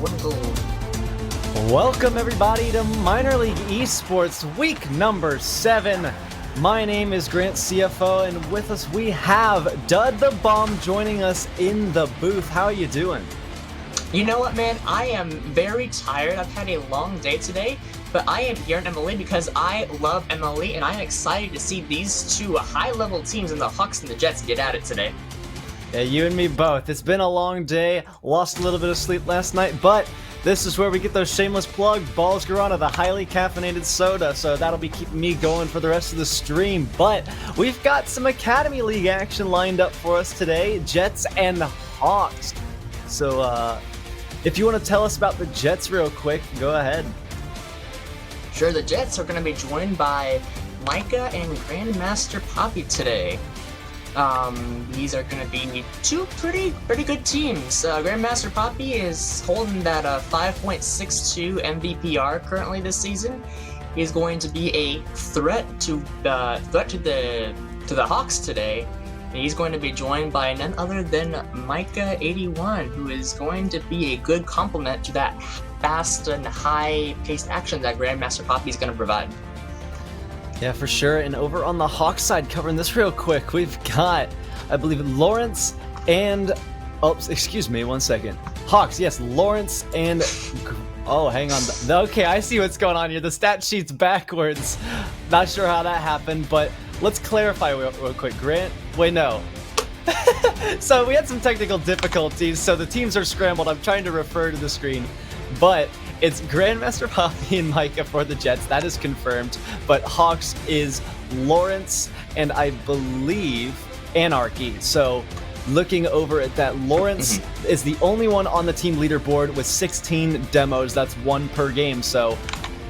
one goal. Welcome everybody to Minor League Esports week number 7. My name is Grant CFO, and with us we have Dud the Bomb joining us in the booth. How are you doing? You know what, man? I am very tired. I've had a long day today, but I am here in MLE because I love MLE, and I'm excited to see these two high-level teams in the Hawks and the Jets get at it today. Yeah, you and me both. It's been a long day, lost a little bit of sleep last night, but this is where we get those shameless plugs. Balls Guarana, the highly caffeinated soda, so that'll be keeping me going for the rest of the stream. But we've got some Academy League action lined up for us today, Jets and Hawks. So, if you want to tell us about the Jets real quick, go ahead. Sure, the Jets are going to be joined by Micah and Grandmaster Poppy today. These are going to be two pretty good teams. Grandmaster Poppy is holding that 5.62 MVPR currently this season. He's going to be a threat to the Hawks today. And he's going to be joined by none other than Micah81, who is going to be a good complement to that fast and high-paced action that Grandmaster Poppy is going to provide. Yeah, for sure. And over on the Hawks side, covering this real quick, we've got, I believe, Lawrence and... Oh, excuse me, one second. Hawks, yes, Lawrence and... Oh, hang on. Okay, I see what's going on here. The stat sheet's backwards. Not sure how that happened, but let's clarify real quick. Grant? Wait, no. So we had some technical difficulties, so the teams are scrambled. I'm trying to refer to the screen, but it's Grandmaster Poppy and Micah for the Jets. That is confirmed, but Hawks is Lawrence and I believe Anarchy. So looking over at that, Lawrence is the only one on the team leaderboard with 16 demos. That's one per game. So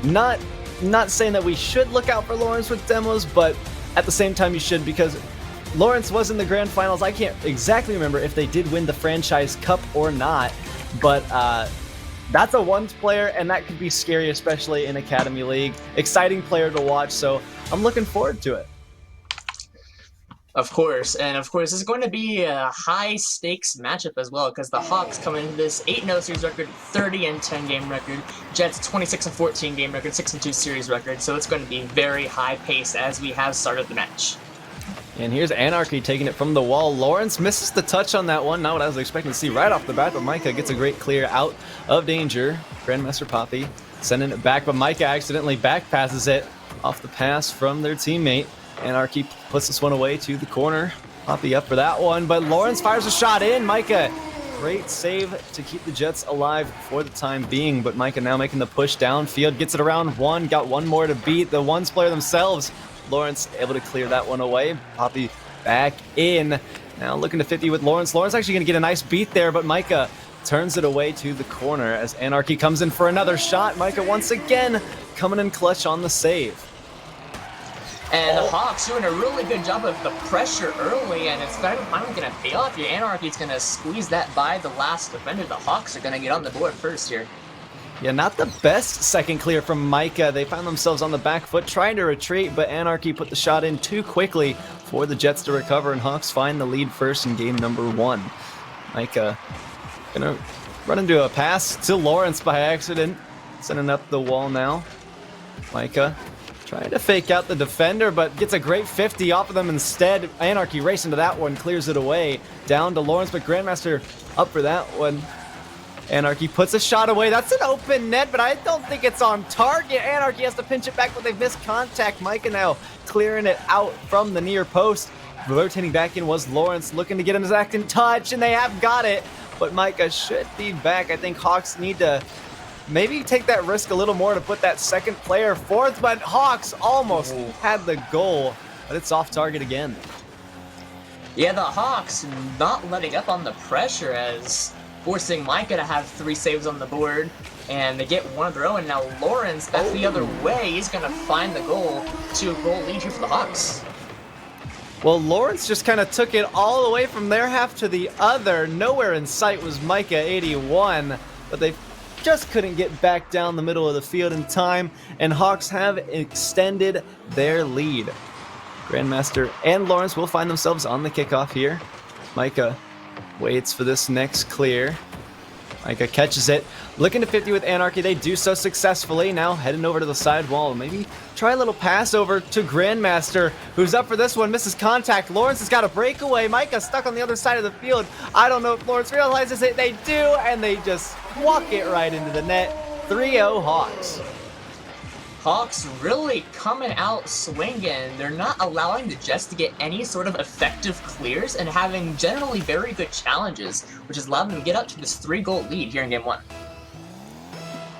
not saying that we should look out for Lawrence with demos, but at the same time you should, because Lawrence was in the grand finals. I can't exactly remember if they did win the franchise cup or not, but that's a ones player, and that could be scary, especially in Academy League. Exciting player to watch, so I'm looking forward to it. Of course, this is going to be a high-stakes matchup as well, because the Hawks come into this 8-0 series record, 30-10 game record, Jets 26-14 game record, 6-2 series record, so it's going to be very high-paced as we have started the match. And here's Anarchy taking it from the wall. Lawrence misses the touch on that one, not what I was expecting to see right off the bat, but Micah gets a great clear out of danger. Grandmaster Poppy sending it back, but Micah accidentally back passes it off the pass from their teammate. Anarchy puts this one away to the corner. Poppy up for that one, but Lawrence fires a shot in. Micah, great save to keep the Jets alive for the time being, but Micah now making the push downfield, gets it around one, got one more to beat. The ones player themselves. Lawrence able to clear that one away. Poppy back in. Now looking to 50 with Lawrence. Lawrence actually going to get a nice beat there, but Micah turns it away to the corner as Anarchy comes in for another shot. Micah once again coming in clutch on the save. And the Hawks doing a really good job of the pressure early, and it's finally going to pay off here. Anarchy's going to squeeze that by the last defender. The Hawks are going to get on the board first here. Yeah, not the best second clear from Micah. They found themselves on the back foot trying to retreat, but Anarchy put the shot in too quickly for the Jets to recover, and Hawks find the lead first in game number 1. Micah gonna run into a pass to Lawrence by accident, sending up the wall now. Micah trying to fake out the defender, but gets a great 50 off of them instead. Anarchy racing to that one, clears it away. Down to Lawrence, but Grandmaster up for that one. Anarchy puts a shot away. That's an open net, but I don't think it's on target. Anarchy has to pinch it back, but they've missed contact. Micah now clearing it out from the near post. Rotating back in was Lawrence, looking to get his second touch, and they have got it. But Micah should be back. I think Hawks need to maybe take that risk a little more to put that second player forth, but Hawks almost had the goal, but it's off target again. Yeah, the Hawks not letting up on the pressure as forcing Micah to have 3 saves on the board, and they get one of their own. Now Lawrence, back the other way, he's going to find the goal to a goal lead here for the Hawks. Well, Lawrence just kind of took it all the way from their half to the other. Nowhere in sight was Micah81, but they just couldn't get back down the middle of the field in time, and Hawks have extended their lead. Grandmaster and Lawrence will find themselves on the kickoff here. Micah waits for this next clear. Micah catches it, looking to 50 with Anarchy. They do so successfully. Now heading over to the side wall. Maybe try a little pass over to Grandmaster, who's up for this one. Misses contact. Lawrence has got a breakaway. Micah stuck on the other side of the field. I don't know if Lawrence realizes it. They do, and they just walk it right into the net. 3-0 Hawks. Hawks really coming out swinging. They're not allowing the Jets to get any sort of effective clears and having generally very good challenges, which has allowed them to get up to this 3-goal lead here in Game 1.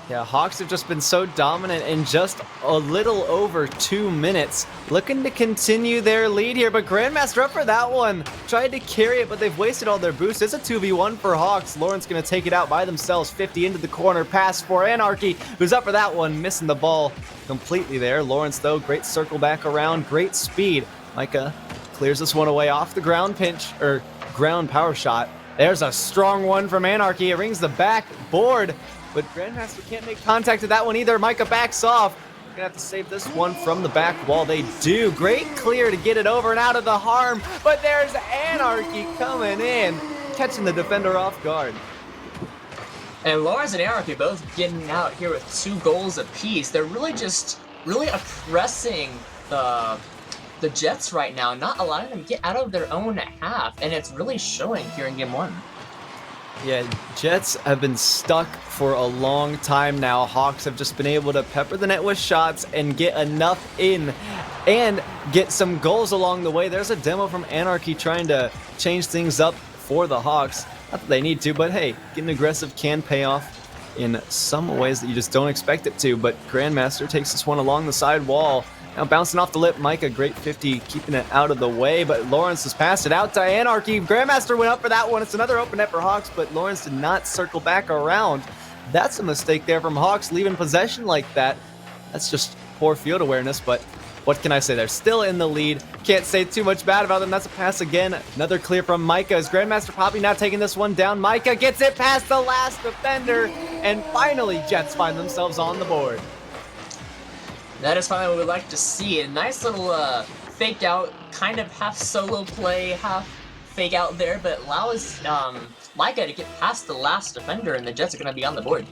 Yeah, Hawks have just been so dominant in just a little over 2 minutes. Looking to continue their lead here, but Grandmaster up for that one. Tried to carry it, but they've wasted all their boosts. It's a 2v1 for Hawks. Lawrence going to take it out by themselves. 50 into the corner. Pass for Anarchy, who's up for that one. Missing the ball completely there. Lawrence, though, great circle back around. Great speed. Micah clears this one away off the ground pinch, or ground power shot. There's a strong one from Anarchy. It rings the back board. But Grandmaster can't make contact with that one either. Micah backs off. Gonna have to save this one from the back wall. They do. Great clear to get it over and out of the harm. But there's Anarchy coming in, catching the defender off guard. And Lawrence and Anarchy both getting out here with 2 goals apiece. They're really oppressing the Jets right now, not allowing them to get out of their own half. And it's really showing here in Game 1. Yeah, Jets have been stuck for a long time now. Hawks have just been able to pepper the net with shots and get enough in and get some goals along the way. There's a demo from Anarchy trying to change things up for the Hawks. Not that they need to, but hey, getting aggressive can pay off in some ways that you just don't expect it to. But Grandmaster takes this one along the side wall. Now bouncing off the lip, Micah, great 50, keeping it out of the way, but Lawrence has passed it out to Anarchy. Grandmaster went up for that one. It's another open net for Hawks, but Lawrence did not circle back around. That's a mistake there from Hawks, leaving possession like that. That's just poor field awareness, but what can I say? They're still in the lead. Can't say too much bad about them. That's a pass again. Another clear from Micah. Is Grandmaster Poppy now taking this one down? Micah gets it past the last defender, and finally Jets find themselves on the board. That is finally what we like to see. A nice little fake out, kind of half solo play, half fake out there, but allows Micah to get past the last defender, and the Jets are going to be on the board.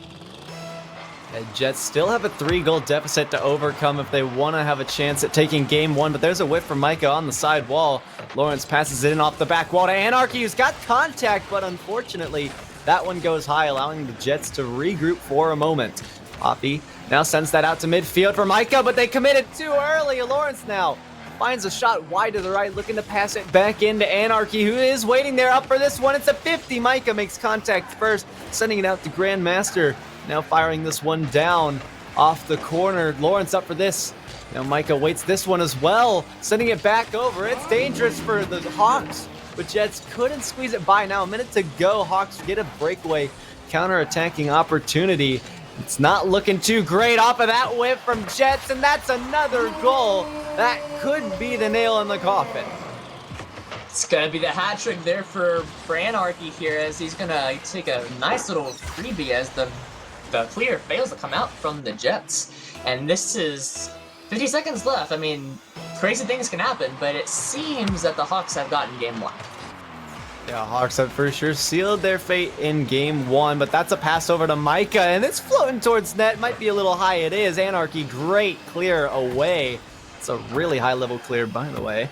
The Jets still have a 3-goal deficit to overcome if they want to have a chance at taking Game 1, but there's a whiff from Micah on the side wall. Lawrence passes it in off the back wall to Anarchy, who's got contact, but unfortunately that one goes high, allowing the Jets to regroup for a moment. Poppy now sends that out to midfield for Micah, but they committed too early. Lawrence now finds a shot wide to the right, looking to pass it back into Anarchy, who is waiting there up for this one. It's a 50. Micah makes contact first, sending it out to Grandmaster. Now firing this one down off the corner. Lawrence up for this. Now Micah waits this one as well, sending it back over. It's dangerous for the Hawks, but Jets couldn't squeeze it by. Now a minute to go. Hawks get a breakaway counter-attacking opportunity. It's not looking too great off of that whip from Jets, and that's another goal. That could be the nail in the coffin. It's going to be the hat trick there for Anarchy here, as he's going to take a nice little freebie as the clear fails to come out from the Jets. And this is 50 seconds left. I mean, crazy things can happen, but it seems that the Hawks have gotten Game 1. Yeah, Hawks have for sure sealed their fate in Game 1, but that's a pass over to Micah, and it's floating towards net. Might be a little high. It is. Anarchy, great clear away. It's a really high-level clear, by the way.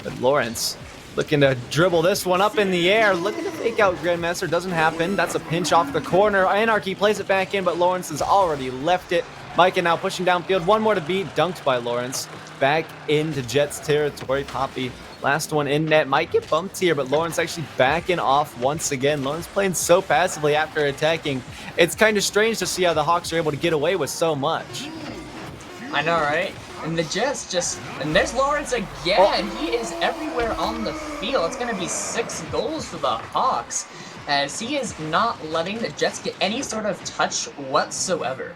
But Lawrence looking to dribble this one up in the air. Looking to fake out Grandmaster. Doesn't happen. That's a pinch off the corner. Anarchy plays it back in, but Lawrence has already left it. Micah now pushing downfield. One more to beat. Dunked by Lawrence. Back into Jets territory. Poppy, last one in net. Might get bumped here, but Lawrence actually backing off once again. Lawrence playing so passively after attacking. It's kind of strange to see how the Hawks are able to get away with so much. I know, right? And the Jets just... And there's Lawrence again. He is everywhere on the field. It's going to be 6 goals for the Hawks, as he is not letting the Jets get any sort of touch whatsoever.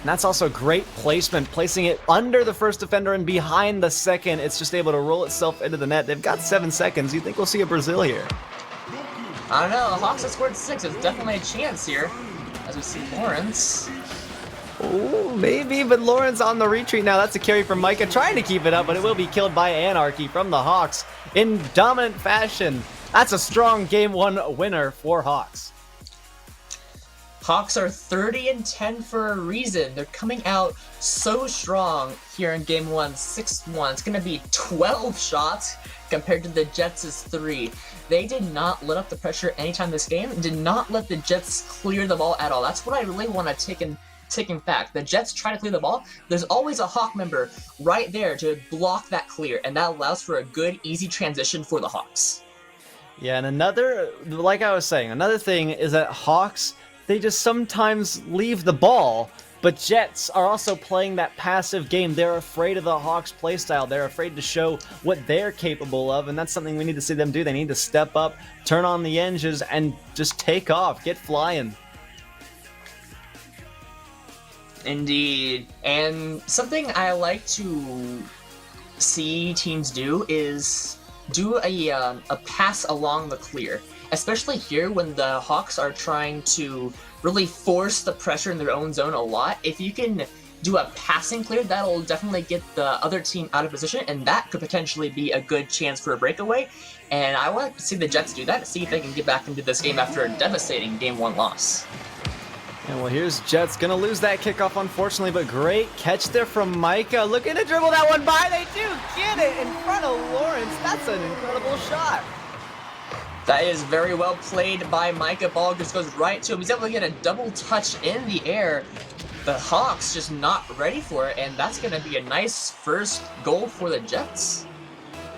And that's also great placement, placing it under the first defender and behind the second. It's just able to roll itself into the net. They've got 7 seconds. You think we'll see a Brazil here? I don't know. The Hawks have scored 6. It's definitely a chance here, as we see Lawrence. Oh, maybe, but Lawrence on the retreat now. That's a carry from Micah, trying to keep it up, but it will be killed by Anarchy from the Hawks in dominant fashion. That's a strong Game 1 winner for Hawks. Hawks are 30-10 for a reason. They're coming out so strong here in Game 1, 6-1. It's going to be 12 shots compared to the Jets' 3. They did not let up the pressure anytime this game, did not let the Jets clear the ball at all. That's what I really want to take in fact. The Jets try to clear the ball, there's always a Hawk member right there to block that clear, and that allows for a good, easy transition for the Hawks. Yeah, and another, like I was saying, another thing is that Hawks, they just sometimes leave the ball, but Jets are also playing that passive game. They're afraid of the Hawks playstyle. They're afraid to show what they're capable of, and that's something we need to see them do. They need to step up, turn on the engines, and just take off, get flying. Indeed. And something I like to see teams do is do a pass along the clear, especially here when the Hawks are trying to really force the pressure in their own zone a lot. If you can do a passing clear, that'll definitely get the other team out of position, and that could potentially be a good chance for a breakaway. And I want to see the Jets do that, to see if they can get back into this game after a devastating Game 1 loss. And well, here's Jets gonna lose that kickoff, unfortunately, but great catch there from Micah. Looking to dribble that one by. They do get it in front of Lawrence. That's an incredible shot. That is very well played by Micah. Ball just goes right to him. He's able to get a double touch in the air. The Hawks just not ready for it, and that's going to be a nice first goal for the Jets.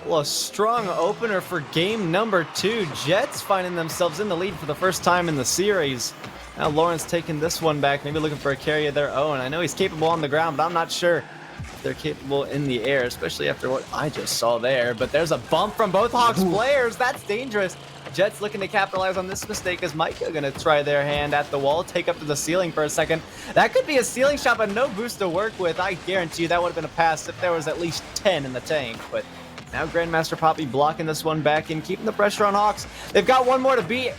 Well, a strong opener for game number 2. Jets finding themselves in the lead for the first time in the series. Now Lawrence taking this one back, maybe looking for a carry of their own. I know he's capable on the ground, but I'm not sure if they're capable in the air, especially after what I just saw there. But there's a bump from both Hawks players. That's dangerous. Jets looking to capitalize on this mistake as Micah going to try their hand at the wall, take up to the ceiling for a second. That could be a ceiling shot, but no boost to work with. I guarantee you that would have been a pass if there was at least 10 in the tank. But now Grandmaster Poppy blocking this one back and keeping the pressure on Hawks. They've got one more to beat,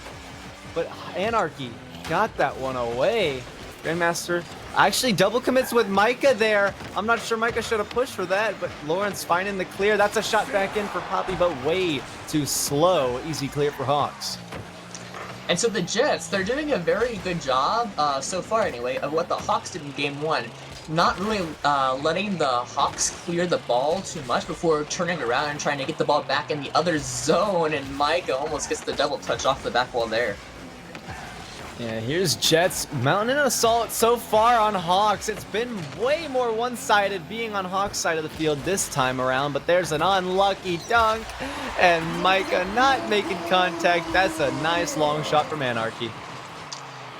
but Anarchy got that one away. Grandmaster actually double commits with Micah there. I'm not sure Micah should have pushed for that, but Lawrence finding the clear. That's a shot back in for Poppy, but way too slow. Easy clear for Hawks. And so the Jets, they're doing a very good job, so far anyway, of what the Hawks did in Game 1. Not really letting the Hawks clear the ball too much before turning around and trying to get the ball back in the other zone, and Micah almost gets the double touch off the back wall there. Yeah, here's Jets mounting an assault so far on Hawks. It's been way more one-sided being on Hawks' side of the field this time around, but there's an unlucky dunk, and Micah not making contact. That's a nice long shot from Anarchy.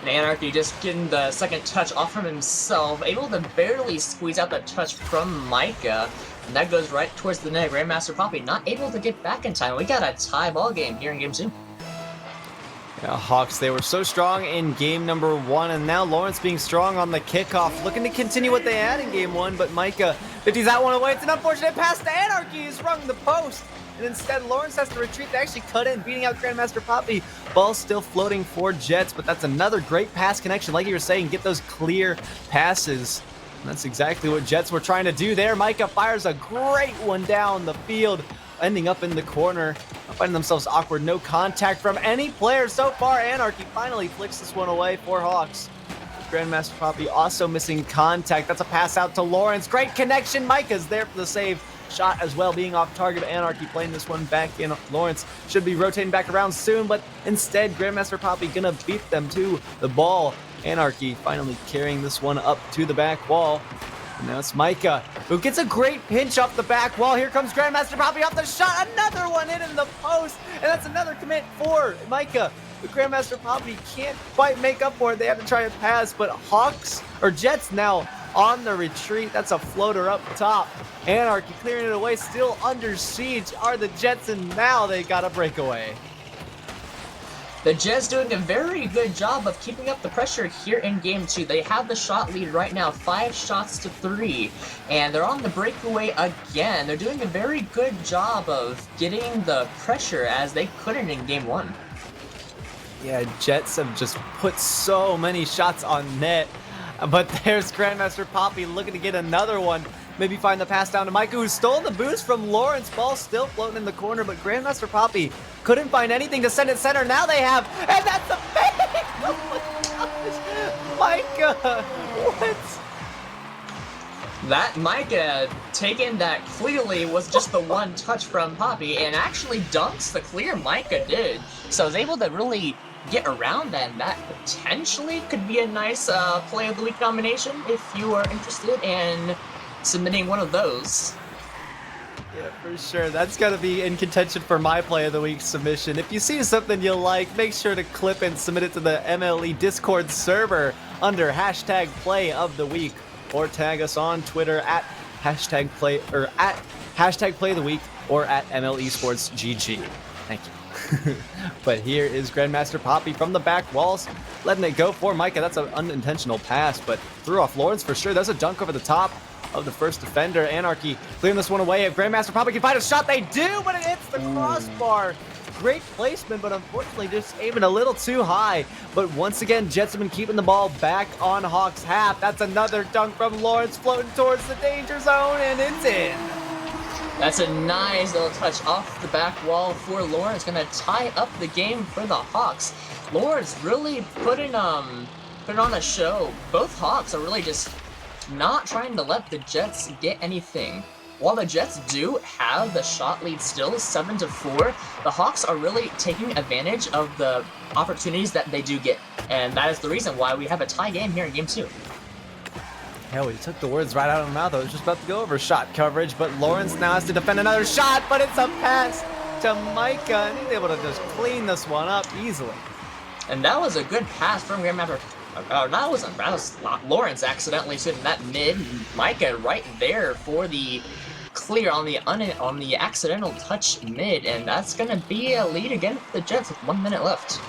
And Anarchy just getting the second touch off from himself, able to barely squeeze out that touch from Micah, and that goes right towards the net. Grandmaster Poppy not able to get back in time. We got a tie ball game here in Game 2. Yeah, Hawks, they were so strong in game number 1, and now Lawrence being strong on the kickoff, looking to continue what they had in game 1, but Micah 50s that one away. It's an unfortunate pass to Anarchy. He's rung the post, and instead Lawrence has to retreat. They actually cut in, beating out Grandmaster Poppy. Ball still floating for Jets, but that's another great pass connection. Like you were saying, get those clear passes. And that's exactly what Jets were trying to do there. Micah fires a great one down the field, ending up in the corner, finding themselves awkward. No contact from any player so far. Anarchy finally flicks this one away for Hawks. Grandmaster Poppy also missing contact. That's a pass out to Lawrence. Great connection. Micah's there for the save. Shot as well being off target. Anarchy playing this one back in. Lawrence should be rotating back around soon, but instead Grandmaster Poppy gonna beat them to the ball. Anarchy finally carrying this one up to the back wall. And now it's Micah, who gets a great pinch off the back wall. Here comes Grandmaster Poppy off the shot. Another one in the post. And that's another commit for Micah. But Grandmaster Poppy can't quite make up for it. They have to try a pass, but Jets now on the retreat. That's a floater up top. Anarchy clearing it away, still under siege are the Jets, and now they got a breakaway. The Jets doing a very good job of keeping up the pressure here in Game 2. They have the shot lead right now, 5 shots to 3, and they're on the breakaway again. They're doing a very good job of getting the pressure as they couldn't in Game 1. Yeah, Jets have just put so many shots on net, but there's Grandmaster Poppy looking to get another one. Maybe find the pass down to Micah, who stole the boost from Lawrence. Ball still floating in the corner, but Grandmaster Poppy couldn't find anything to send it center. Now they have, and that's a fake! Oh my gosh! Micah! What? That Micah taking that clearly was just the one touch from Poppy and actually dunks the clear Micah did. So I was able to really get around that, and that potentially could be a nice play of the week nomination if you are interested in submitting one of those. Yeah, for sure. That's got to be in contention for my play of the week submission. If you see something you like, make sure to clip and submit it to the MLE Discord server under hashtag play of the week, or tag us on Twitter at hashtag play of the week or at MLE Esports GG. Thank you. But here is Grandmaster Poppy from the back walls, letting it go for Micah. That's an unintentional pass, but threw off Lawrence for sure. There's a dunk over the top of the first defender. Anarchy clearing this one away. If Grandmaster Poppy can find a shot, they do, but it hits the crossbar. Great placement, but unfortunately just aiming a little too high. But once again, Jets have been keeping the ball back on Hawks half. That's another dunk from Lawrence floating towards the danger zone, and it's in. That's a nice little touch off the back wall for Lawrence. Gonna tie up the game for the Hawks. Lawrence really putting on a show. Both Hawks are really just not trying to let the Jets get anything. While the Jets do have the shot lead still 7-4, the Hawks are really taking advantage of the opportunities that they do get. And that is the reason why we have a tie game here in Game 2. Hell, he took the words right out of my mouth. I was just about to go over shot coverage, but Lawrence now has to defend another shot, but it's a pass to Micah, and he's able to just clean this one up easily. And that was a good pass from Grandmaster. That was not Lawrence accidentally sitting that mid. Micah right there for the clear on the accidental touch mid, and that's gonna be a lead again for the Jets with 1 minute left.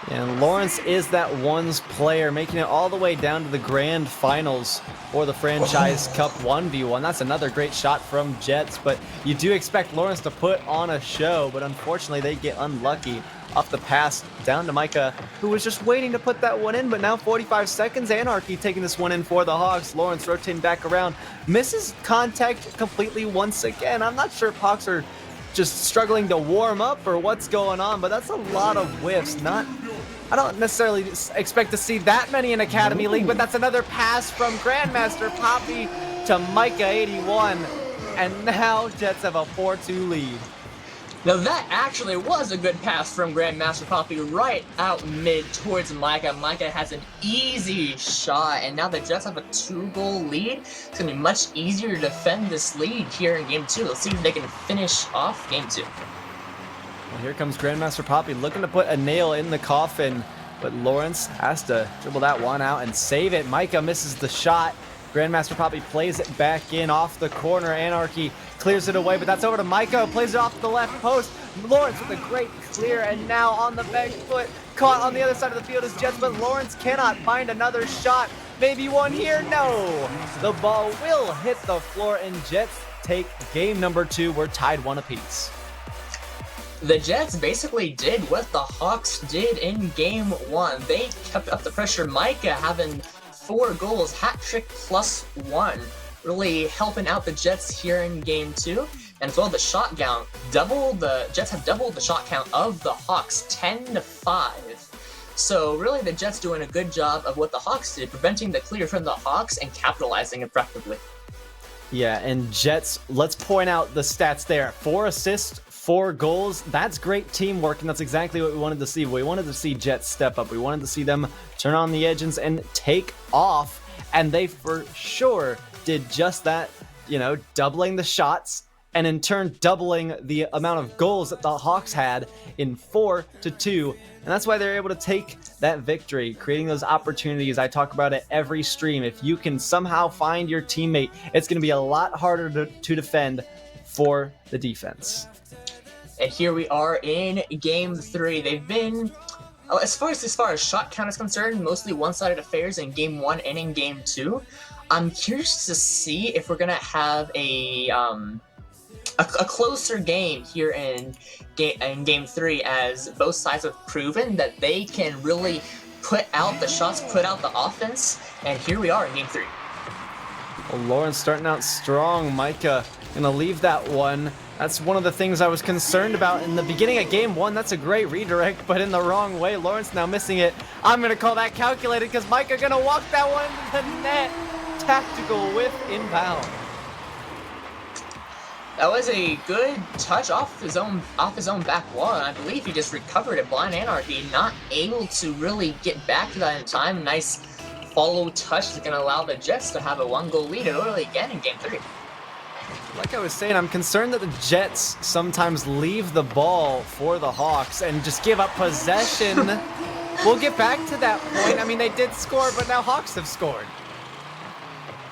And Lawrence is that ones player, making it all the way down to the grand finals for the Franchise Cup 1v1. That's another great shot from Jets, but you do expect Lawrence to put on a show, but unfortunately they get unlucky off the pass down to Micah, who was just waiting to put that one in, but now 45 seconds. Anarchy taking this one in for the Hawks. Lawrence rotating back around, misses contact completely once again. I'm not sure if Hawks are just struggling to warm up or what's going on, but that's a lot of whiffs. I don't necessarily expect to see that many in Academy League, but that's another pass from Grandmaster Poppy to Micah 81, and now Jets have a 4-2 lead. Now that actually was a good pass from Grandmaster Poppy right out mid towards Micah. Micah has an easy shot, and now the Jets have a 2-goal lead. It's going to be much easier to defend this lead here in Game 2. Let's see if they can finish off Game 2. Well, here comes Grandmaster Poppy looking to put a nail in the coffin, but Lawrence has to dribble that one out and save it. Micah misses the shot. Grandmaster Poppy plays it back in off the corner. Anarchy clears it away, but that's over to Micah, plays it off the left post. Lawrence with a great clear, and now on the back foot, caught on the other side of the field is Jets, but Lawrence cannot find another shot. Maybe one here? No! The ball will hit the floor, and Jets take game number 2. We're tied 1 apiece. The Jets basically did what the Hawks did in Game 1. They kept up the pressure. Micah having 4 goals, hat trick plus 1, really helping out the Jets here in Game 2. And as well, the shot count, Jets have doubled the shot count of the Hawks, 10-5. So really, the Jets doing a good job of what the Hawks did, preventing the clear from the Hawks and capitalizing effectively. Yeah, and Jets, let's point out the stats there. 4 assists, 4 goals. That's great teamwork, and that's exactly what we wanted to see. We wanted to see Jets step up. We wanted to see them turn on the engines and take off, and they for sure did just that, doubling the shots, and in turn doubling the amount of goals that the Hawks had in 4-2, and that's why they're able to take that victory, creating those opportunities. I talk about it every stream. If you can somehow find your teammate, it's going to be a lot harder to defend for the defense. And here we are in Game 3. They've been, as far as shot count is concerned, mostly one-sided affairs in Game 1 and in Game 2. I'm curious to see if we're gonna have a closer game here in Game 3, as both sides have proven that they can really put out the shots, put out the offense. And here we are in Game 3. Well, Lawrence starting out strong. Micah gonna leave that one That's one of the things I was concerned about in the beginning of game 1. That's a great redirect, but in the wrong way. Lawrence now missing it. I'm going to call that calculated because Micah going to walk that one to the net. Tactical whiff inbound. That was a good touch off his own back wall, and I believe he just recovered it. Blind Anarchy not able to really get back to that in time. Nice follow touch that's going to allow the Jets to have a 1-goal lead early again in game 3. Like I was saying, I'm concerned that the Jets sometimes leave the ball for the Hawks and just give up possession. We'll get back to that point. I mean, they did score, but now Hawks have scored.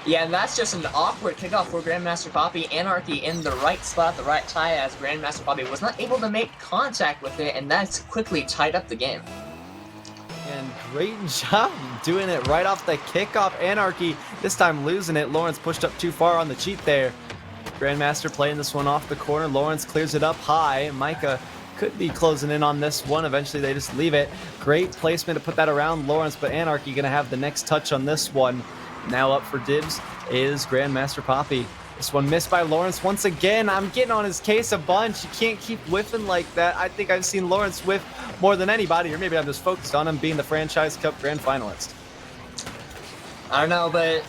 Yeah, and that's just an awkward kickoff for Grandmaster Poppy. Anarchy in the right spot at the right time as Grandmaster Poppy was not able to make contact with it, and that's quickly tied up the game. And great job doing it right off the kickoff. Anarchy this time losing it. Lawrence pushed up too far on the cheat there. Grandmaster playing this one off the corner. Lawrence clears it up high. Micah could be closing in on this one. Eventually they just leave it. Great placement to put that around Lawrence, but Anarchy going to have the next touch on this one. Now up for dibs is Grandmaster Poppy. This one missed by Lawrence once again. I'm getting on his case a bunch. You can't keep whiffing like that. I think I've seen Lawrence whiff more than anybody, or maybe I'm just focused on him being the Franchise Cup Grand Finalist. I don't know, but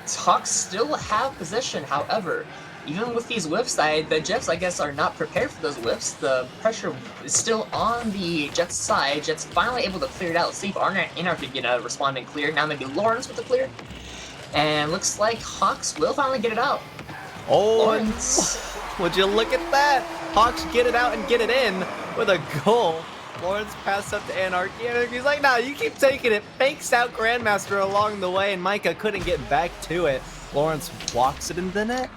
Hawks still have position. However, even with these whiffs, the Jets, I guess, are not prepared for those whiffs. The pressure is still on the Jets' side. Jets finally able to clear it out. See if Anarchy get a responding clear. Now maybe Lawrence with the clear. And looks like Hawks will finally get it out. Oh, Lawrence. Would you look at that? Hawks get it out and get it in with a goal. Lawrence passed up to Anarchy. Anarchy's like, nah, you keep taking it. Fakes out Grandmaster along the way, and Micah couldn't get back to it. Lawrence walks it into the net.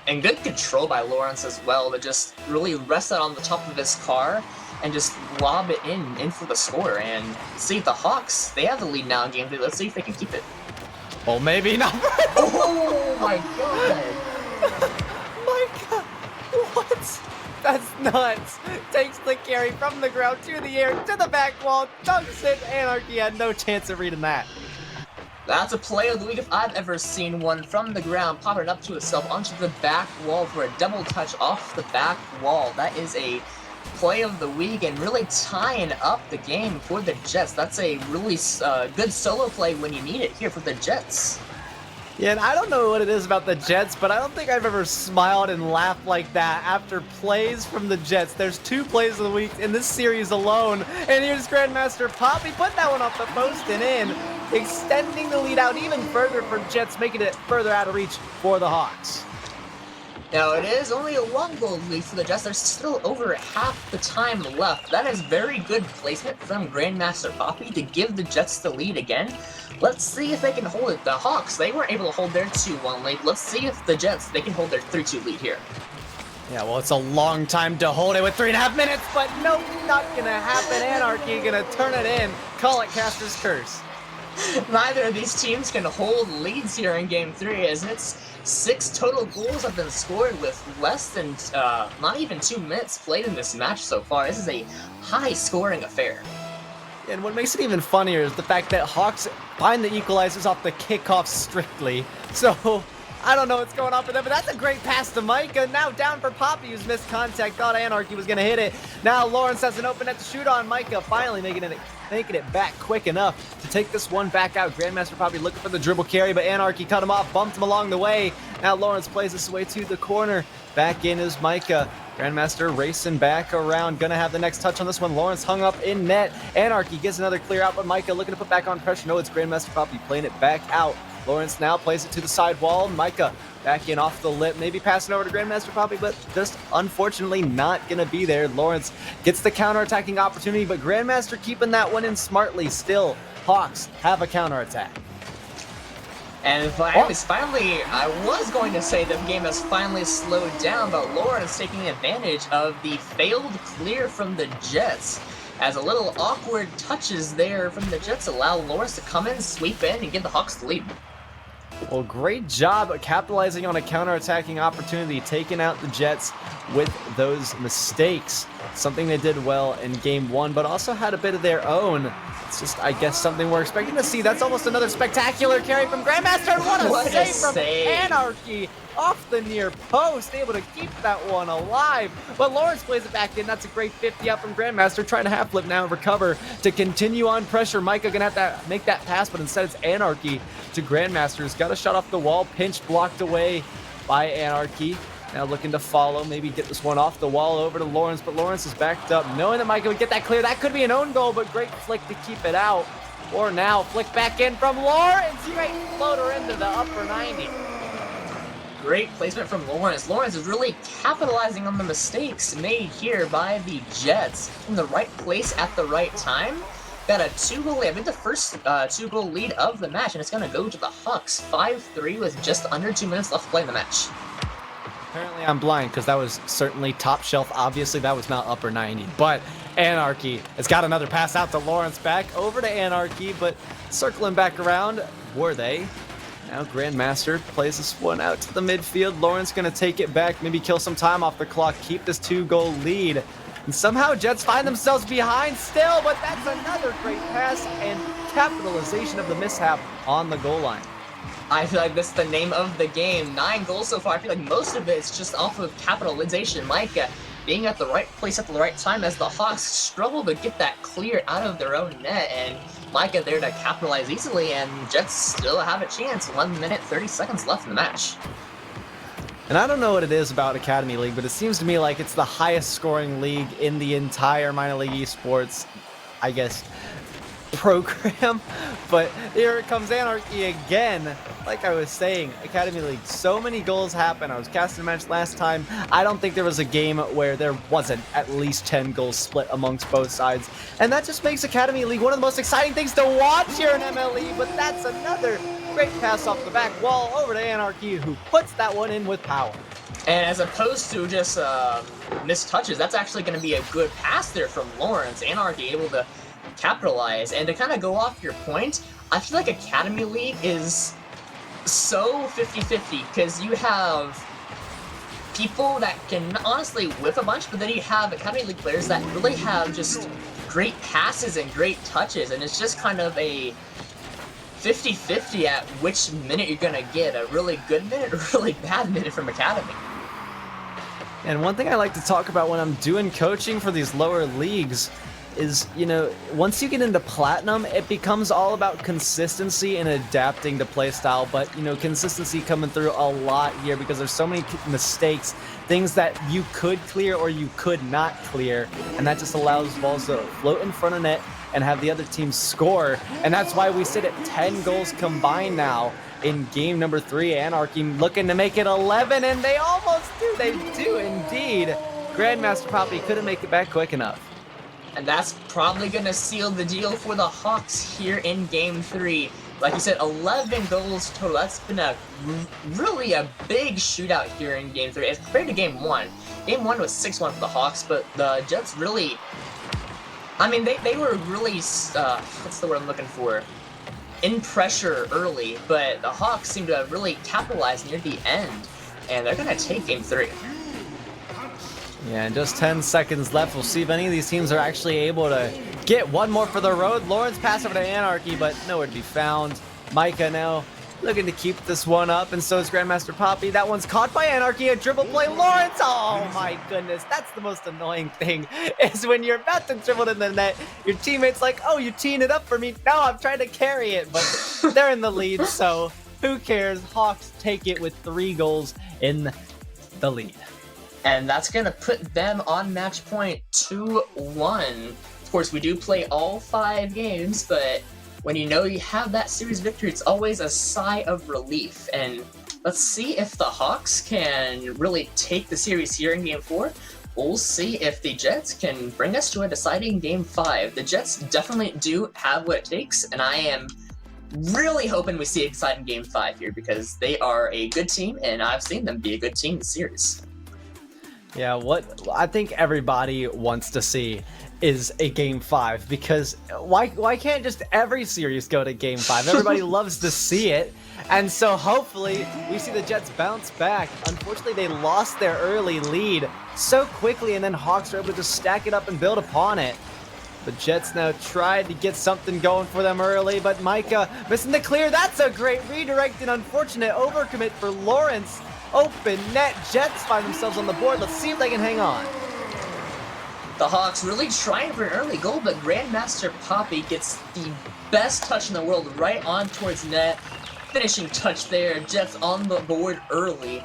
And good control by Lawrence as well to just really rest it on the top of his car and just lob it in for the score. And see the Hawks, they have the lead now in game 3. Let's see if they can keep it. Well, maybe not. Oh my god! Micah, what? That's nuts. Takes the carry from the ground to the air, to the back wall, dunks it. Anarchy had no chance of reading that. That's a play of the week if I've ever seen one. From the ground, popping up to itself onto the back wall for a double touch off the back wall. That is a play of the week and really tying up the game for the Jets. That's a really good solo play when you need it here for the Jets. Yeah, and I don't know what it is about the Jets, but I don't think I've ever smiled and laughed like that after plays from the Jets. There's 2 plays of the week in this series alone, and here's Grandmaster Poppy put that one off the post and in, extending the lead out even further for Jets, making it further out of reach for the Hawks. Now, it is only a 1-goal lead for the Jets. There's still over half the time left. That is very good placement from Grandmaster Poppy to give the Jets the lead again. Let's see if they can hold it. The Hawks, they weren't able to hold their 2-1 lead. Let's see if the Jets, they can hold their 3-2 lead here. Yeah, well, it's a long time to hold it with 3.5 minutes, but nope, not gonna happen. Anarchy gonna turn it in. Call it Caster's Curse. Neither of these teams can hold leads here in Game 3, as it's 6 total goals have been scored with less than, not even 2 minutes played in this match so far. This is a high-scoring affair. And what makes it even funnier is the fact that Hawks find the equalizers off the kickoff strictly. So, I don't know what's going on for them, but that's a great pass to Micah. Now down for Poppy, who's missed contact. Thought Anarchy was going to hit it. Now Lawrence has an open net to shoot on. Micah finally making it back quick enough to take this one back out. Grandmaster Poppy looking for the dribble carry, but Anarchy cut him off, bumped him along the way. Now Lawrence plays this away to the corner. Back in is Micah. Grandmaster racing back around. Gonna have the next touch on this one. Lawrence hung up in net. Anarchy gets another clear out, but Micah looking to put back on pressure. No, it's Grandmaster Poppy playing it back out. Lawrence now plays it to the side wall. Micah back in off the lip. Maybe passing over to Grandmaster Poppy, but just unfortunately not going to be there. Lawrence gets the counter-attacking opportunity, but Grandmaster keeping that one in smartly. Still, Hawks have a counter-attack. And finally, I was going to say the game has finally slowed down, but Lawrence taking advantage of the failed clear from the Jets. As a little awkward touches there from the Jets allow Lawrence to come in, sweep in, and give the Hawks the lead. Well, great job capitalizing on a counter-attacking opportunity, taking out the Jets with those mistakes. Something they did well in game 1, but also had a bit of their own. It's just, I guess, something we're expecting to see. That's almost another spectacular carry from Grandmaster. What a save from Anarchy off the near post, able to keep that one alive. But Lawrence plays it back in. That's a great 50 out from Grandmaster, trying to half flip now and recover to continue on pressure. Micah gonna have to make that pass, but instead it's Anarchy to Grandmaster. He's got a shot off the wall, pinch blocked away by Anarchy. Now looking to follow, maybe get this one off the wall over to Lawrence, but Lawrence is backed up, knowing that Micah would get that clear. That could be an own goal, but great flick to keep it out. Or now, flick back in from Lawrence, great floater into the upper 90. Great placement from Lawrence. Lawrence is really capitalizing on the mistakes made here by the Jets. In the right place at the right time. Got a 2-goal lead. I think the first 2-goal lead of the match, and it's going to go to the Hawks. 5-3 with just under 2 minutes left to play in the match. Apparently I'm blind because that was certainly top shelf. Obviously that was not upper 90, but Anarchy has got another pass out to Lawrence, back over to Anarchy, but circling back around, were they? Now Grandmaster plays this one out to the midfield. Lawrence gonna take it back, maybe kill some time off the clock, keep this 2-goal lead. And somehow Jets find themselves behind still, but that's another great pass and capitalization of the mishap on the goal line. I feel like this is the name of the game. 9 goals so far. I feel like most of it's just off of capitalization. Micah being at the right place at the right time as the Hawks struggle to get that clear out of their own net. And Micah there to capitalize easily, and Jets still have a chance. 1 minute, 30 seconds left in the match. And I don't know what it is about Academy League, but it seems to me like it's the highest scoring league in the entire minor league esports, I guess, program. But here comes Anarchy again. Like I was saying, Academy League, so many goals happen. I was casting a match last time. I don't think there was a game where there wasn't at least 10 goals split amongst both sides. And that just makes Academy League one of the most exciting things to watch here in MLE. But that's another great pass off the back wall over to Anarchy, who puts that one in with power. And as opposed to just missed touches, that's actually going to be a good pass there from Lawrence. Anarchy able to capitalize. And to kind of go off your point, I feel like Academy League is so 50-50 because you have people that can honestly whip a bunch, but then you have Academy League players that really have just great passes and great touches, and it's just kind of a 50-50 at which minute you're going to get, a really good minute or a really bad minute from Academy. And one thing I like to talk about when I'm doing coaching for these lower leagues is, you know, once you get into Platinum, it becomes all about consistency and adapting to playstyle, but, you know, consistency coming through a lot here because there's so many mistakes, things that you could clear or you could not clear, and that just allows balls to float in front of net and have the other team score, and that's why we sit at 10 goals combined now in game number 3. Anarchy looking to make it 11, and they almost do. They do indeed. Grandmaster Poppy couldn't make it back quick enough. And that's probably going to seal the deal for the Hawks here in Game 3. Like you said, 11 goals total. That's been really a big shootout here in Game 3 as compared to Game 1. Game 1 was 6-1 for the Hawks, but the Jets really... I mean, they were really... what's the word I'm looking for? In pressure early, but the Hawks seem to have really capitalized near the end. And they're going to take Game 3. Yeah, and just 10 seconds left. We'll see if any of these teams are actually able to get one more for the road. Lawrence pass over to Anarchy, but nowhere to be found. Micah now looking to keep this one up, and so is Grandmaster Poppy. That one's caught by Anarchy. A dribble play. Lawrence! Oh my goodness. That's the most annoying thing, is when you're about to dribble in the net, your teammate's like, oh, you teeing it up for me. No, I'm trying to carry it, but they're in the lead, so who cares? Hawks take it with 3 goals in the lead. And that's going to put them on match point 2-1. Of course, we do play all 5 games, but when you know you have that series victory, it's always a sigh of relief. And let's see if the Hawks can really take the series here in Game 4. We'll see if the Jets can bring us to a deciding Game 5. The Jets definitely do have what it takes, and I am really hoping we see a deciding Game 5 here because they are a good team, and I've seen them be a good team in the series. Yeah, what I think everybody wants to see is a Game 5, because why can't just every series go to Game 5? Everybody loves to see it. And so hopefully we see the Jets bounce back. Unfortunately, they lost their early lead so quickly, and then Hawks were able to just stack it up and build upon it. The Jets now tried to get something going for them early, but Micah missing the clear. That's a great redirect, and unfortunate overcommit for Lawrence. Open net. Jets find themselves on the board. Let's see if they can hang on. The Hawks really trying for an early goal, but Grandmaster Poppy gets the best touch in the world right on towards net. Finishing touch there. Jets on the board early.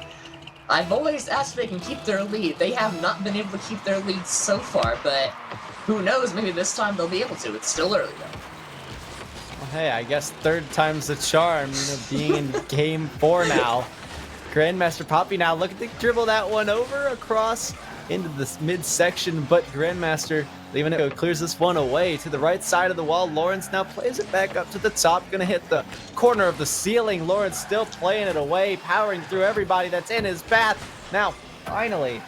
I've always asked if they can keep their lead. They have not been able to keep their lead so far, but who knows? Maybe this time they'll be able to. It's still early, though. Well, hey, I guess third time's the charm, being in Game 4 now. Grandmaster Poppy now looking to dribble that one over across into this midsection, but Grandmaster leaving it go, clears this one away to the right side of the wall. Lawrence now plays it back up to the top, gonna hit the corner of the ceiling. Lawrence still playing it away, powering through everybody that's in his path. Now, finally,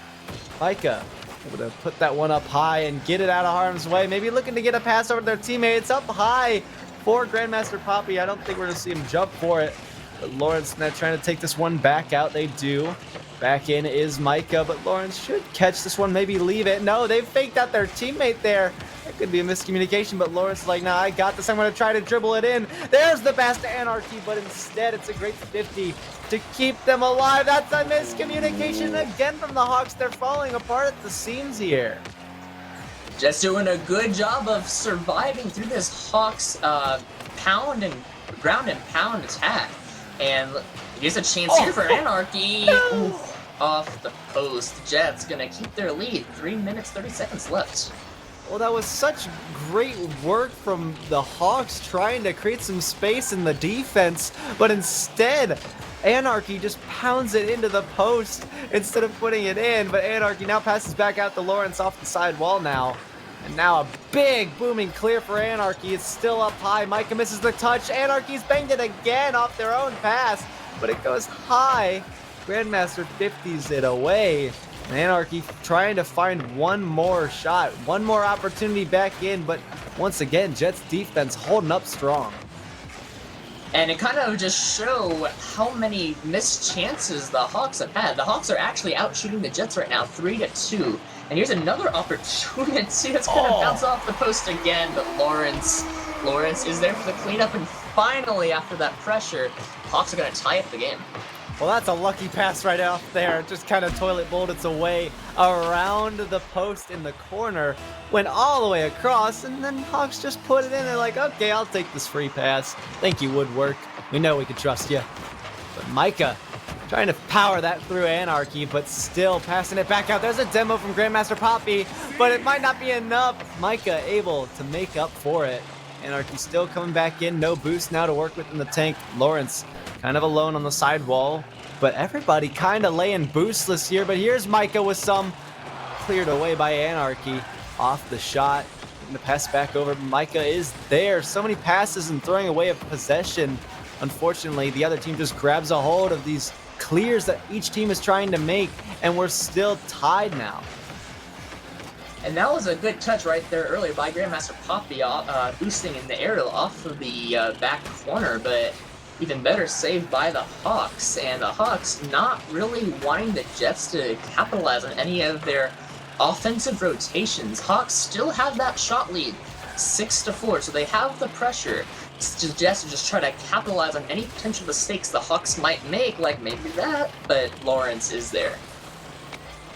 Micah able to put that one up high and get it out of harm's way. Maybe looking to get a pass over to their teammates. Up high for Grandmaster Poppy. I don't think we're gonna see him jump for it, but Lawrence now trying to take this one back out. They do. Back in is Micah, but Lawrence should catch this one, maybe leave it. No, they faked out their teammate there. That could be a miscommunication, but Lawrence is like, nah, I got this. I'm going to try to dribble it in. There's the pass to Anarchy, but instead it's a great 50 to keep them alive. That's a miscommunication again from the Hawks. They're falling apart at the seams here. Just doing a good job of surviving through this Hawks ground and pound attack. And here's a chance here for Anarchy. No. Oof, off the post. Jets gonna keep their lead. 3 minutes, 30 seconds left. Well, that was such great work from the Hawks trying to create some space in the defense, but instead, Anarchy just pounds it into the post instead of putting it in. But Anarchy now passes back out to Lawrence off the side wall now. And now a big booming clear for Anarchy. It's still up high. Micah misses the touch. Anarchy's banged it again off their own pass, but it goes high. Grandmaster 50s it away. And Anarchy trying to find one more shot, one more opportunity back in, but once again, Jets defense holding up strong. And it kind of just show how many missed chances the Hawks have had. The Hawks are actually out shooting the Jets right now, 3-2. And here's another opportunity. It's going to bounce off the post again, but Lawrence is there for the cleanup, and finally, after that pressure, Hawks are going to tie up the game. Well, that's a lucky pass right off there. Just kind of toilet bowled its way around the post in the corner, went all the way across, and then Hawks just put it in. They're like, okay, I'll take this free pass. Thank you, Woodwork. We know we can trust you. But Micah trying to power that through Anarchy, but still passing it back out. There's a demo from Grandmaster Poppy, but it might not be enough. Micah able to make up for it. Anarchy still coming back in. No boost now to work with in the tank. Lawrence kind of alone on the side wall, but everybody kind of laying boostless here. But here's Micah with some, cleared away by Anarchy off the shot. And the pass back over. Micah is there. So many passes and throwing away of possession. Unfortunately, the other team just grabs a hold of these clears that each team is trying to make, and we're still tied now. And that was a good touch right there earlier by Grandmaster Poppy, boosting in the aerial off of the back corner, but even better saved by the Hawks. And the Hawks not really wanting the Jets to capitalize on any of their offensive rotations. Hawks still have that shot lead, 6-4, so they have the pressure. Jets to just try to capitalize on any potential mistakes the Hawks might make, like maybe that, but Lawrence is there.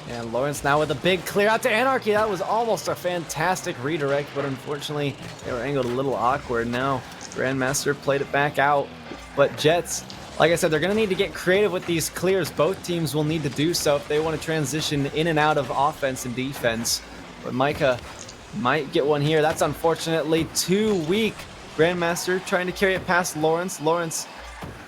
And Lawrence now with a big clear out to Anarchy. That was almost a fantastic redirect, but unfortunately they were angled a little awkward. Now Grandmaster played it back out, but Jets, like I said, they're going to need to get creative with these clears. Both teams will need to do so if they want to transition in and out of offense and defense. But Micah might get one here. That's unfortunately too weak. Grandmaster trying to carry it past Lawrence. Lawrence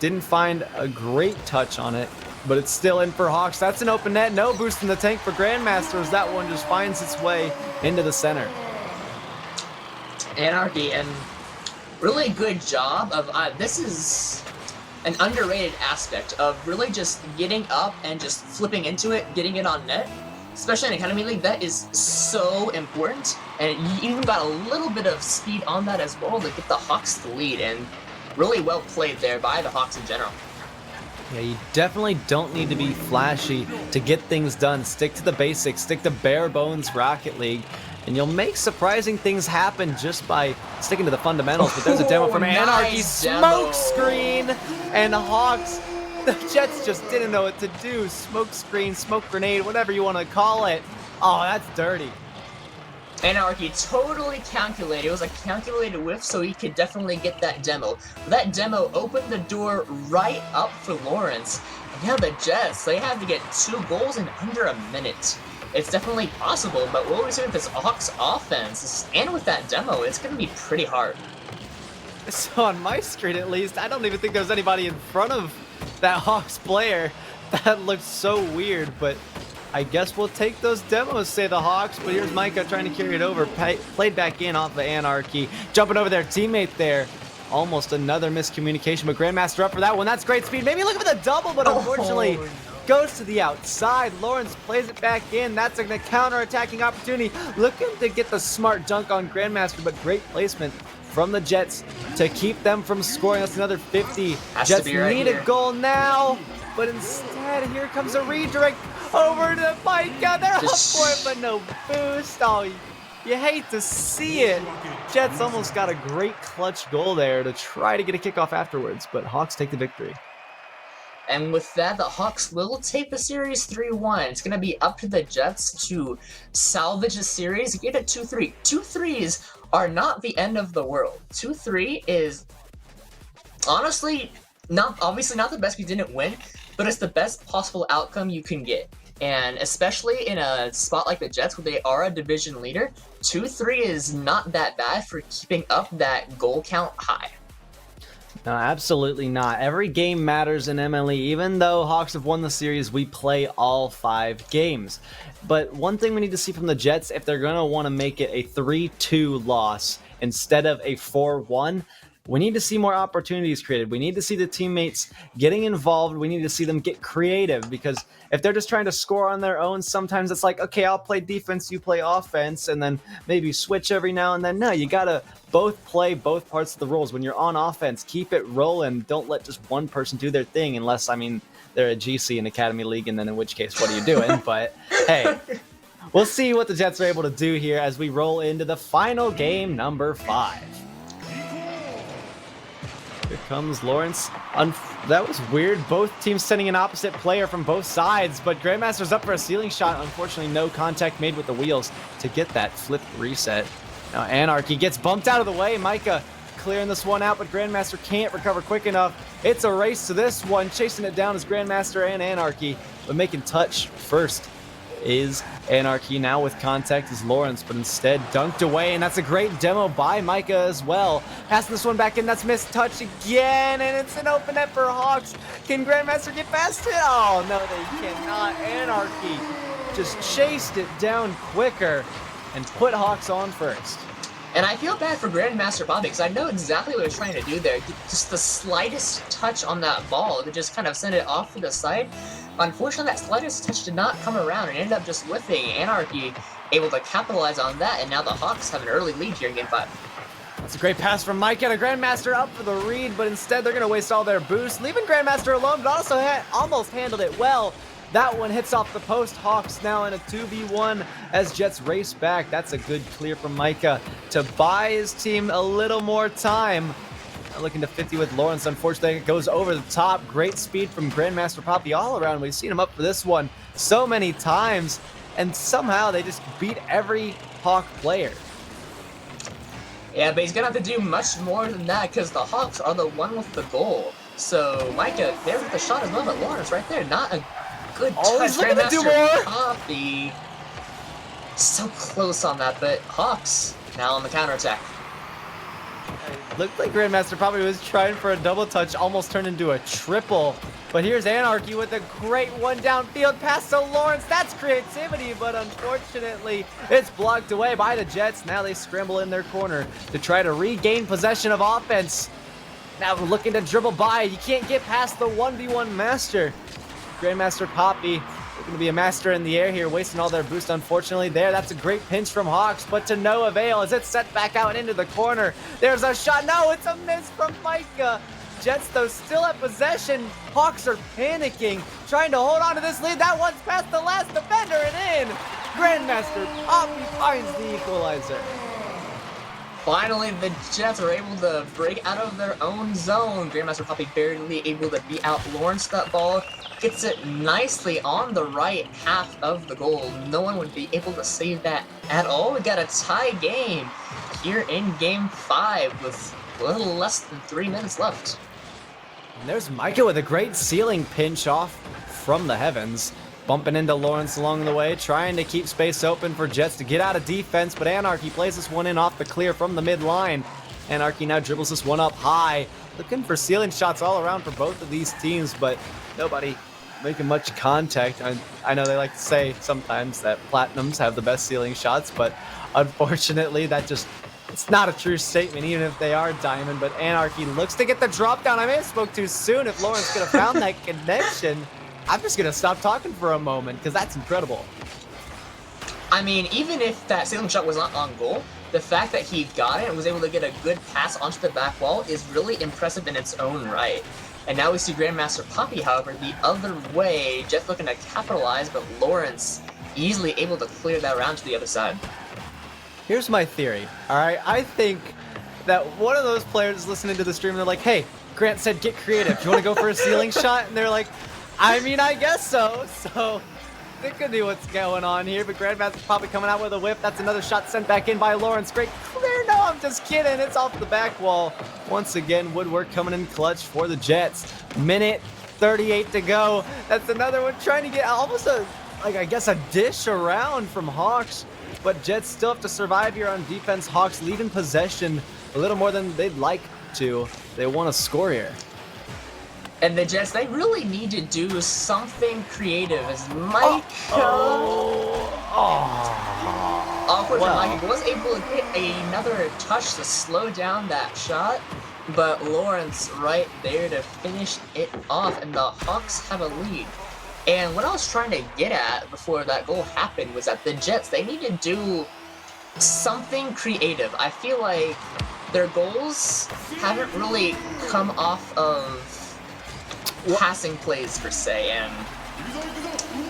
didn't find a great touch on it, but it's still in for Hawks. That's an open net. No boost in the tank for Grandmaster as that one just finds its way into the center. Anarchy, and really good job of, this is an underrated aspect of really just getting up and just flipping into it, getting it on net. especially in Academy League, that is so important. And you even got a little bit of speed on that as well to get the Hawks the lead, and really well played there by the Hawks in general. Yeah, you definitely don't need to be flashy to get things done. Stick to the basics, stick to bare bones Rocket League, and you'll make surprising things happen just by sticking to the fundamentals. But there's a demo from Anarchy, smoke screen, and Hawks. The Jets just didn't know what to do. Smoke screen, smoke grenade, whatever you want to call it. Oh, that's dirty. Anarchy totally calculated. It was a calculated whiff, so he could definitely get that demo. That demo opened the door right up for Lawrence. And now the Jets, they have to get 2 goals in under a minute. It's definitely possible, but what we see with this Hawks offense, and with that demo, it's going to be pretty hard. So on my screen, at least, I don't even think there's anybody in front of that Hawks player. That looks so weird, but I guess we'll take those demos, say the Hawks. But here's Micah trying to carry it over. Played back in off the Anarchy. Jumping over their teammate there. Almost another miscommunication, but Grandmaster up for that one. That's great speed. Maybe looking for the double, but unfortunately goes to the outside. Lawrence plays it back in. That's a counter-attacking opportunity. Looking to get the smart dunk on Grandmaster, but great placement from the Jets to keep them from scoring. That's another 50. Jets need a goal now, but instead here comes a redirect over to Micah. They're up for it, but no boost. Oh, you hate to see it. Jets almost got a great clutch goal there to try to get a kickoff afterwards, but Hawks take the victory. And with that, the Hawks will take the series 3-1. It's going to be up to the Jets to salvage the series, get a 2-3. 2-3s are not the end of the world. 2-3 is honestly obviously not the best we didn't win, but it's the best possible outcome you can get. And especially in a spot like the Jets where they are a division leader, 2-3 is not that bad for keeping up that goal count high. No, absolutely not. Every game matters in MLE. Even though Hawks have won the series, we play all 5 games. But one thing we need to see from the Jets, if they're going to want to make it a 3-2 loss instead of a 4-1, we need to see more opportunities created. We need to see the teammates getting involved. We need to see them get creative, because if they're just trying to score on their own, sometimes it's like, okay, I'll play defense, you play offense, and then maybe switch every now and then. No, you got to both play both parts of the roles. When you're on offense, keep it rolling. Don't let just one person do their thing, unless, I mean, they're a GC in Academy League, and then in which case, what are you doing? But hey, we'll see what the Jets are able to do here as we roll into the final game, number 5. Here comes Lawrence. That was weird. Both teams sending an opposite player from both sides, but Grandmaster's up for a ceiling shot. Unfortunately, no contact made with the wheels to get that flip reset. Now Anarchy gets bumped out of the way. Micah clearing this one out, but Grandmaster can't recover quick enough. It's a race to this one. Chasing it down is Grandmaster and Anarchy, but making touch first is Anarchy. Now with contact is Lawrence, but instead dunked away, and that's a great demo by Micah as well. Passing this one back in, that's missed touch again, and it's an open net for Hawks. Can Grandmaster get past it? Oh no, they cannot. Anarchy just chased it down quicker and put Hawks on first. And I feel bad for Grandmaster Bobby, because I know exactly what he was trying to do there. Just the slightest touch on that ball to just kind of send it off to the side. Unfortunately, that slightest touch did not come around and ended up just whiffing. Anarchy able to capitalize on that, and now the Hawks have an early lead here in Game 5. That's a great pass from Mike, and a Grandmaster up for the read, but instead they're going to waste all their boost, leaving Grandmaster alone, but also almost handled it well. That one hits off the post. Hawks now in a 2v1 as Jets race back. That's a good clear from Micah to buy his team a little more time. Looking to 50 with Lawrence. Unfortunately, it goes over the top. Great speed from Grandmaster Poppy all around. We've seen him up for this one so many times, and somehow they just beat every Hawk player. Yeah, but he's going to have to do much more than that, because the Hawks are the one with the goal. So Micah, there's the shot as well, but Lawrence right there, not a good touch. He's looking to do more. Poppy. So close on that, but Hawks now on the counterattack. Looked like Grandmaster probably was trying for a double touch, almost turned into a triple. But here's Anarchy with a great one downfield pass to Lawrence. That's creativity, but unfortunately, it's blocked away by the Jets. Now they scramble in their corner to try to regain possession of offense. Now looking to dribble by. You can't get past the 1v1 master. Grandmaster Poppy Going to be a master in the air here, wasting all their boost, unfortunately. That's a great pinch from Hawks, but to no avail as it's set back out into the corner. There's a shot. No, it's a miss from Micah. Jets, though, still have possession. Hawks are panicking, trying to hold on to this lead. That one's past the last defender and in. Grandmaster Poppy finds the equalizer. Finally, the Jets are able to break out of their own zone. Grandmaster Poppy barely able to beat out Lawrence. That ball gets it nicely on the right half of the goal. No one would be able to save that at all. We got a tie game here in Game 5 with a little less than 3 minutes left. And there's Micah with a great ceiling pinch off from the heavens. Bumping into Lawrence along the way, trying to keep space open for Jets to get out of defense, but Anarchy plays this one in off the clear from the mid-line. Anarchy now dribbles this one up high, looking for ceiling shots all around for both of these teams, but nobody making much contact. I know they like to say sometimes that Platinums have the best ceiling shots, but unfortunately it's not a true statement, even if they are Diamond, but Anarchy looks to get the drop down. I may have spoke too soon. If Lawrence could have found that connection, I'm just going to stop talking for a moment because that's incredible. I mean, even if that ceiling shot was not on goal, the fact that he got it and was able to get a good pass onto the back wall is really impressive in its own right. And now we see Grandmaster Poppy, however, the other way, just looking to capitalize, but Lawrence easily able to clear that around to the other side. Here's my theory, all right? I think that one of those players listening to the stream, they're like, hey, Grant said get creative. Do you want to go for a ceiling shot? And they're like, I mean, I guess so. So that could be what's going on here. But Grandmaster Poppy coming out with a whip. That's another shot sent back in by Lawrence. Great clear. No, I'm just kidding. It's off the back wall. Once again, Woodwork coming in clutch for the Jets. Minute 38 to go. That's another one trying to get almost a dish around from Hawks. But Jets still have to survive here on defense. Hawks leaving possession a little more than they'd like to. They want to score here. And the Jets, they really need to do something creative as Micah... Awkward for Micah. Was able to get another touch to slow down that shot, but Lawrence right there to finish it off, and the Hawks have a lead. And what I was trying to get at before that goal happened was that the Jets, they need to do something creative. I feel like their goals haven't really come off of passing plays per se, and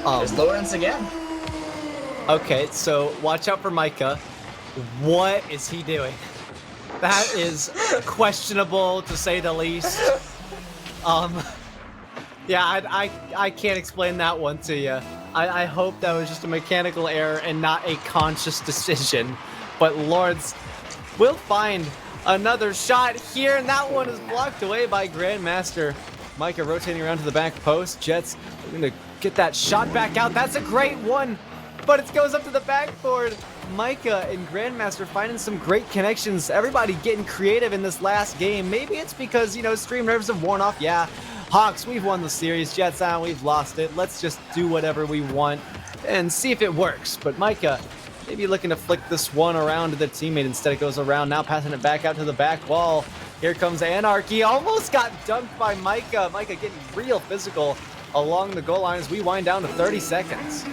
there's Lawrence again. Okay, so watch out for Micah. What is he doing? That is questionable to say the least. Yeah, I can't explain that one to you. I hope that was just a mechanical error and not a conscious decision. But Lawrence will find another shot here, and that one is blocked away by Grandmaster. Micah rotating around to the back post. Jets are going to get that shot back out. That's a great one, but it goes up to the backboard. Micah and Grandmaster finding some great connections. Everybody getting creative in this last game. Maybe it's because, stream nerves have worn off. Yeah, Hawks, we've won the series. Jets, we've lost it. Let's just do whatever we want and see if it works. But Micah, maybe looking to flick this one around to the teammate. Instead, it goes around. Now passing it back out to the back wall. Here comes Anarchy. Almost got dunked by Micah. Micah getting real physical along the goal line as we wind down to 30 seconds.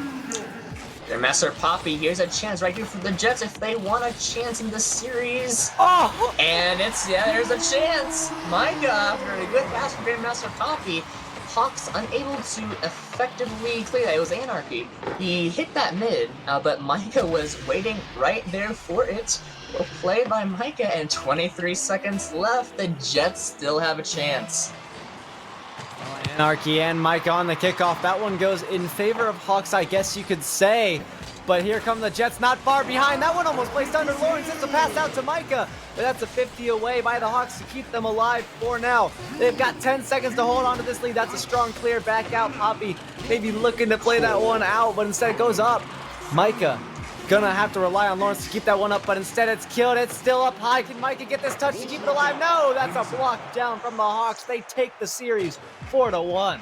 Grandmaster Poppy, here's a chance right here for the Jets if they want a chance in the series. Oh! And there's a chance. Micah, after a good pass from Grandmaster Poppy, Hawks unable to effectively clear that. It was Anarchy. He hit that mid, but Micah was waiting right there for it. Well played by Micah, and 23 seconds left. The Jets still have a chance. Anarchy and Micah on the kickoff. That one goes in favor of Hawks, I guess you could say. But here come the Jets, not far behind. That one almost placed under Lawrence. It's a pass out to Micah. But that's a 50 away by the Hawks to keep them alive for now. They've got 10 seconds to hold on to this lead. That's a strong clear back out. Poppy maybe looking to play that one out, but instead it goes up. Micah gonna have to rely on Lawrence to keep that one up, but instead it's killed. It's still up high. Can Micah get this touch to keep it alive? No, that's a block down from the Hawks. They take the series 4-1.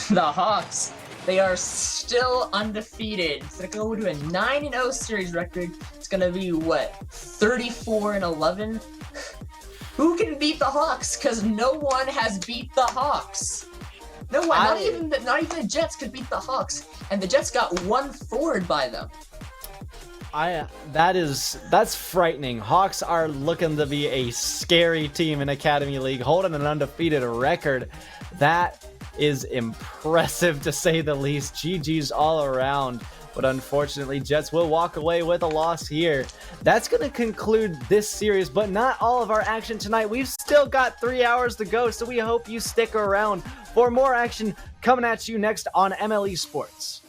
The Hawks, they are still undefeated. It's gonna go to a 9-0 series record. It's gonna be what, 34-11? Who can beat the Hawks? Because no one has beat the Hawks. No way, not even the Jets could beat the Hawks, and the Jets got one forward by them. That's frightening. Hawks are looking to be a scary team in Academy League, holding an undefeated record. That is impressive to say the least. GG's all around. But unfortunately, Jets will walk away with a loss here. That's going to conclude this series, but not all of our action tonight. We've still got 3 hours to go, so we hope you stick around for more action coming at you next on MLE Sports.